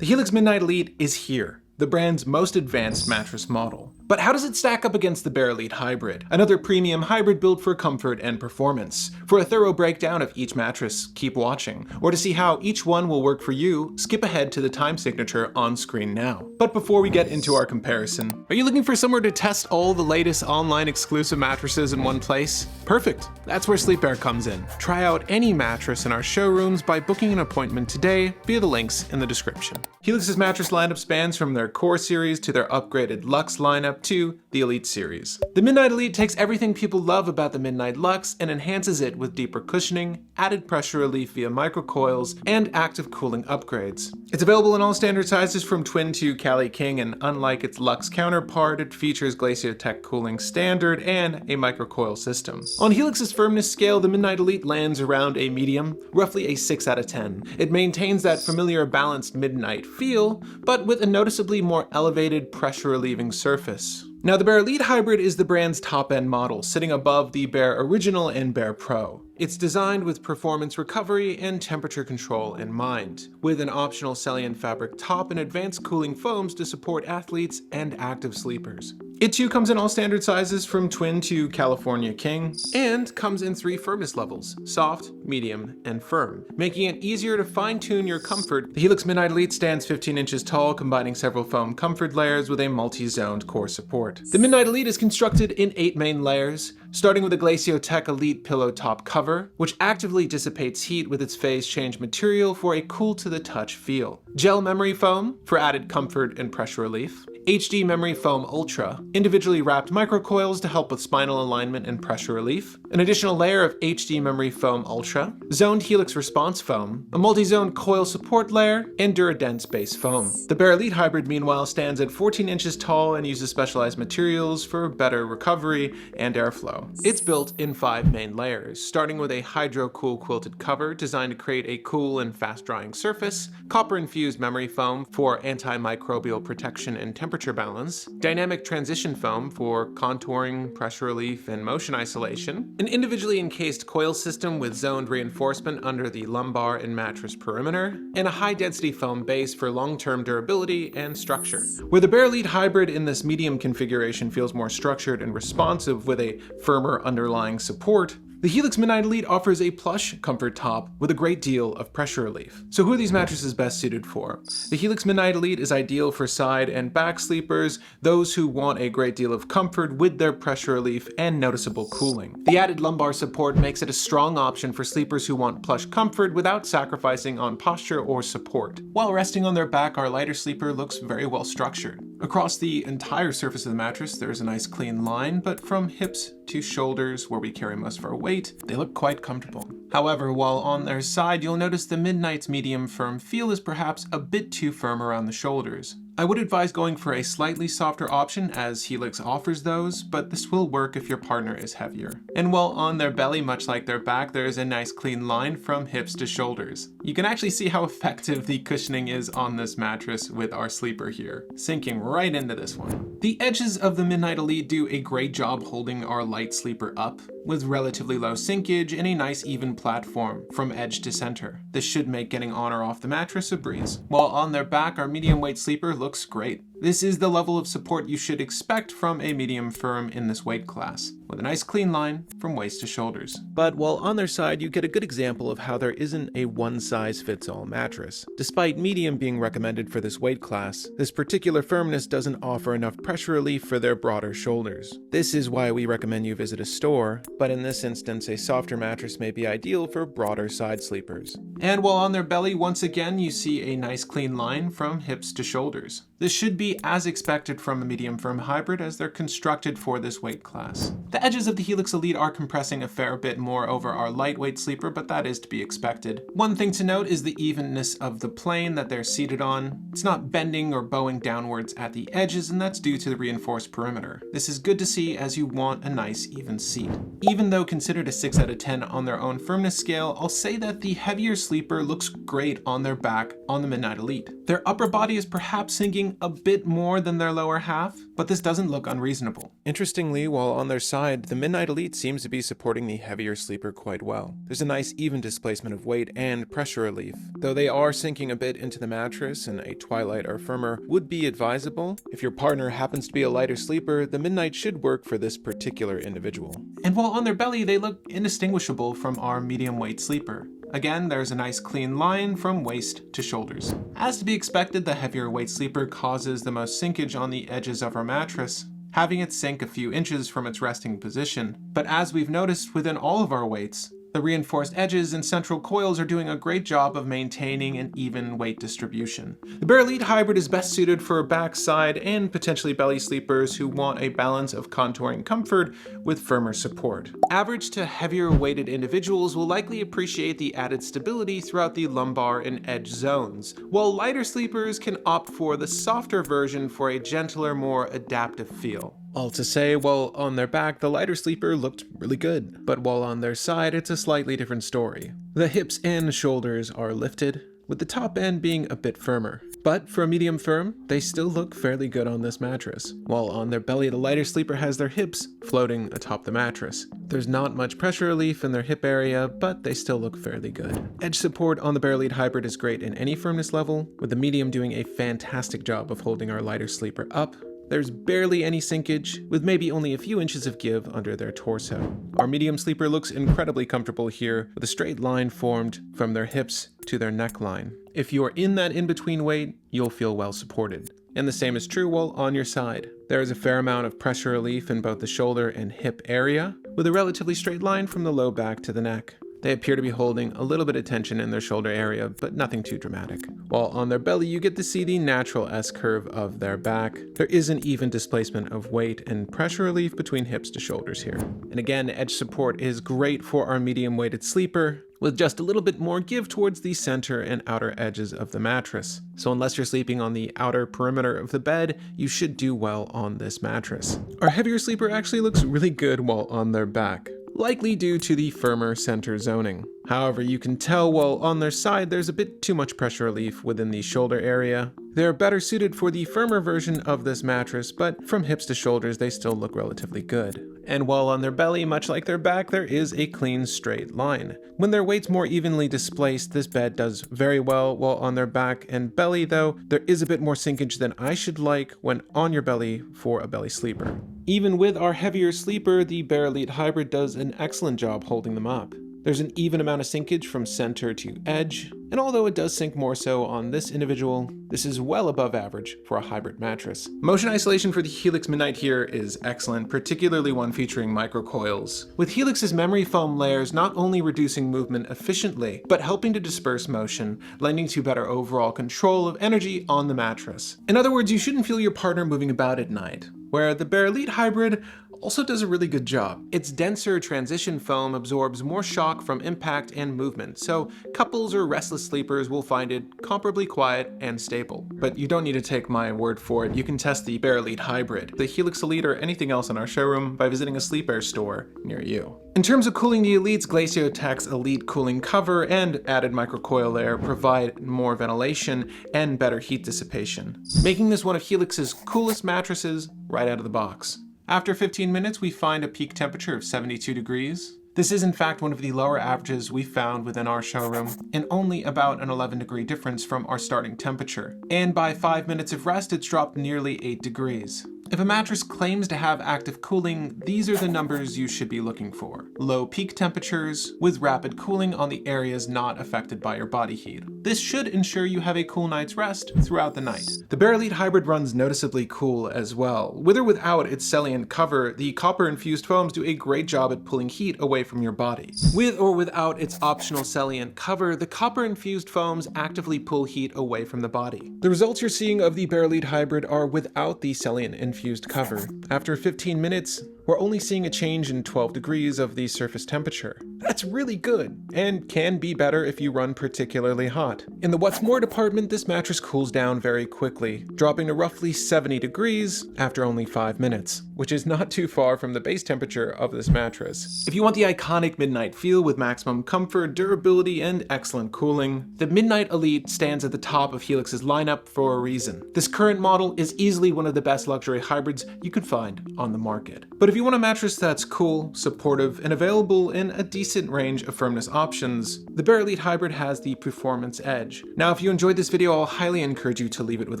The Helix Midnight Elite is here, the brand's most advanced mattress model. But how does it stack up against the Bare Elite Hybrid, another premium hybrid built for comfort and performance? For a thorough breakdown of each mattress, keep watching. Or to see how each one will work for you, skip ahead to the time signature on screen now. But before we get into our comparison, are you looking for somewhere to test all the latest online exclusive mattresses in one place? Perfect, that's where SleePare comes in. Try out any mattress in our showrooms by booking an appointment today via the links in the description. Helix's mattress lineup spans from their core series to their upgraded Luxe lineup to the Elite series. The Midnight Elite takes everything people love about the Midnight Luxe and enhances it with deeper cushioning, added pressure relief via microcoils, and active cooling upgrades. It's available in all standard sizes from Twin to Cali King, and unlike its Luxe counterpart, it features Glaciotech cooling standard and a microcoil system. On Helix's firmness scale, the Midnight Elite lands around a medium, roughly a 6 out of 10. It maintains that familiar balanced midnight feel, but with a noticeably more elevated pressure relieving surface. Now, the Bare Elite Hybrid is the brand's top-end model, sitting above the Bare Original and Bare Pro. It's designed with performance recovery and temperature control in mind, with an optional Celian fabric top and advanced cooling foams to support athletes and active sleepers. It too comes in all standard sizes from Twin to California King, and comes in 3 firmness levels: soft, medium, and firm, making it easier to fine-tune your comfort. The Helix Midnight Elite stands 15 inches tall, combining several foam comfort layers with a multi-zoned core support. The Midnight Elite is constructed in 8 main layers, starting with a Glaciotech Elite pillow top cover, which actively dissipates heat with its phase change material for a cool-to-the-touch feel. Gel memory foam for added comfort and pressure relief. HD Memory Foam Ultra, individually wrapped microcoils to help with spinal alignment and pressure relief, an additional layer of HD Memory Foam Ultra, zoned Helix Response Foam, a multi-zoned coil support layer, and Duradense base foam. The Bare Elite Hybrid, meanwhile, stands at 14 inches tall and uses specialized materials for better recovery and airflow. It's built in 5 main layers, starting with a hydro-cool quilted cover designed to create a cool and fast-drying surface, copper-infused memory foam for antimicrobial protection and temperature balance, dynamic transition foam for contouring, pressure relief, and motion isolation, an individually encased coil system with zoned reinforcement under the lumbar and mattress perimeter, and a high-density foam base for long-term durability and structure. Where the Bare Elite Hybrid in this medium configuration feels more structured and responsive with a firmer underlying support, the Helix Midnight Elite offers a plush comfort top with a great deal of pressure relief. So who are these mattresses best suited for? The Helix Midnight Elite is ideal for side and back sleepers, those who want a great deal of comfort with their pressure relief and noticeable cooling. The added lumbar support makes it a strong option for sleepers who want plush comfort without sacrificing on posture or support. While resting on their back, our lighter sleeper looks very well structured. Across the entire surface of the mattress, there is a nice clean line, but from hips to shoulders, where we carry most of our weight, they look quite comfortable. However, while on their side, you'll notice the Midnight's medium firm feel is perhaps a bit too firm around the shoulders. I would advise going for a slightly softer option, as Helix offers those, but this will work if your partner is heavier. And while on their belly, much like their back, there is a nice clean line from hips to shoulders. You can actually see how effective the cushioning is on this mattress with our sleeper here, sinking right into this one. The edges of the Midnight Elite do a great job holding our light sleeper up, with relatively low sinkage and a nice even platform from edge to center. This should make getting on or off the mattress a breeze. While on their back, our medium weight sleeper looks great. This is the level of support you should expect from a medium firm in this weight class, with a nice clean line from waist to shoulders. But while on their side, you get a good example of how there isn't a one-size-fits-all mattress. Despite medium being recommended for this weight class, this particular firmness doesn't offer enough pressure relief for their broader shoulders. This is why we recommend you visit a store, but in this instance, a softer mattress may be ideal for broader side sleepers. And while on their belly, once again, you see a nice clean line from hips to shoulders. This should be as expected from a medium firm hybrid, as they're constructed for this weight class. The edges of the Helix Elite are compressing a fair bit more over our lightweight sleeper, but that is to be expected. One thing to note is the evenness of the plane that they're seated on. It's not bending or bowing downwards at the edges, and that's due to the reinforced perimeter. This is good to see, as you want a nice even seat. Even though considered a 6 out of 10 on their own firmness scale, I'll say that the heavier sleeper looks great on their back on the Midnight Elite. Their upper body is perhaps sinking cooling a bit more than their lower half, but this doesn't look unreasonable. Interestingly, while on their side, the Midnight Elite seems to be supporting the heavier sleeper quite well. There's a nice even displacement of weight and pressure relief. Though they are sinking a bit into the mattress, and a twilight or firmer would be advisable. If your partner happens to be a lighter sleeper, the Midnight should work for this particular individual. And while on their belly, they look indistinguishable from our medium weight sleeper. Again, there's a nice clean line from waist to shoulders. As to be expected, the heavier weight sleeper causes the most sinkage on the edges of our mattress, having it sink a few inches from its resting position. But as we've noticed within all of our weights, the reinforced edges and central coils are doing a great job of maintaining an even weight distribution. The Bare Elite Hybrid is best suited for backside and potentially belly sleepers who want a balance of contouring comfort with firmer support. Average to heavier weighted individuals will likely appreciate the added stability throughout the lumbar and edge zones, while lighter sleepers can opt for the softer version for a gentler, more adaptive feel. All to say, while on their back, the lighter sleeper looked really good, but while on their side, it's a slightly different story. The hips and shoulders are lifted, with the top end being a bit firmer. But for a medium firm, they still look fairly good on this mattress. While on their belly, the lighter sleeper has their hips floating atop the mattress. There's not much pressure relief in their hip area, but they still look fairly good. Edge support on the Bare Elite Hybrid is great in any firmness level, with the medium doing a fantastic job of holding our lighter sleeper up. There's barely any sinkage, with maybe only a few inches of give under their torso. Our medium sleeper looks incredibly comfortable here, with a straight line formed from their hips to their neckline. If you're in that in-between weight, you'll feel well supported. And the same is true while on your side. There is a fair amount of pressure relief in both the shoulder and hip area, with a relatively straight line from the low back to the neck. They appear to be holding a little bit of tension in their shoulder area, but nothing too dramatic. While on their belly, you get to see the natural S-curve of their back. There is an even displacement of weight and pressure relief between hips to shoulders here. And again, edge support is great for our medium-weighted sleeper, with just a little bit more give towards the center and outer edges of the mattress. So unless you're sleeping on the outer perimeter of the bed, you should do well on this mattress. Our heavier sleeper actually looks really good while on their back, likely due to the firmer center zoning. However, you can tell while on their side there's a bit too much pressure relief within the shoulder area. They're better suited for the firmer version of this mattress, but from hips to shoulders they still look relatively good. And while on their belly, much like their back, there is a clean straight line. When their weight's more evenly displaced, this bed does very well, while on their back and belly though, there is a bit more sinkage than I should like when on your belly for a belly sleeper. Even with our heavier sleeper, the Bare Elite Hybrid does an excellent job holding them up. There's an even amount of sinkage from center to edge, and although it does sink more so on this individual, this is well above average for a hybrid mattress. Motion isolation for the Helix Midnight here is excellent, particularly one featuring microcoils, with Helix's memory foam layers not only reducing movement efficiently, but helping to disperse motion, lending to better overall control of energy on the mattress. In other words, you shouldn't feel your partner moving about at night, where the Bare Elite Hybrid also does a really good job. Its denser transition foam absorbs more shock from impact and movement, so couples or restless sleepers will find it comparably quiet and stable. But you don't need to take my word for it. You can test the Bare Elite Hybrid, the Helix Elite, or anything else in our showroom by visiting a SleePare store near you. In terms of cooling, the Elite's Glaciotex Elite cooling cover and added microcoil layer provide more ventilation and better heat dissipation, making this one of Helix's coolest mattresses right out of the box. After 15 minutes, we find a peak temperature of 72 degrees. This is in fact one of the lower averages we found within our showroom, and only about an 11-degree difference from our starting temperature. And by 5 minutes of rest, it's dropped nearly 8 degrees. If a mattress claims to have active cooling, these are the numbers you should be looking for. Low peak temperatures with rapid cooling on the areas not affected by your body heat. This should ensure you have a cool night's rest throughout the night. The Bare Elite Hybrid runs noticeably cool as well. With or without its salient cover, the copper-infused foams do a great job at pulling heat away from your body. With or without its optional salient cover, the copper-infused foams actively pull heat away from the body. The results you're seeing of the Bare Elite Hybrid are without the salient infused cover. After 15 minutes, we're only seeing a change in 12 degrees of the surface temperature. That's really good, and can be better if you run particularly hot. In the what's more department, this mattress cools down very quickly, dropping to roughly 70 degrees after only 5 minutes, which is not too far from the base temperature of this mattress. If you want the iconic Midnight feel with maximum comfort, durability, and excellent cooling, the Midnight Elite stands at the top of Helix's lineup for a reason. This current model is easily one of the best luxury hybrids you can find on the market. But if you want a mattress that's cool, supportive, and available in a decent range of firmness options, the Bare Elite Hybrid has the performance edge. Now, if you enjoyed this video, I'll highly encourage you to leave it with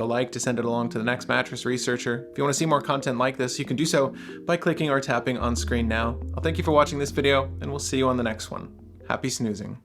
a like to send it along to the next mattress researcher. If you want to see more content like this, you can do so by clicking or tapping on screen now. I'll thank you for watching this video, and we'll see you on the next one. Happy snoozing.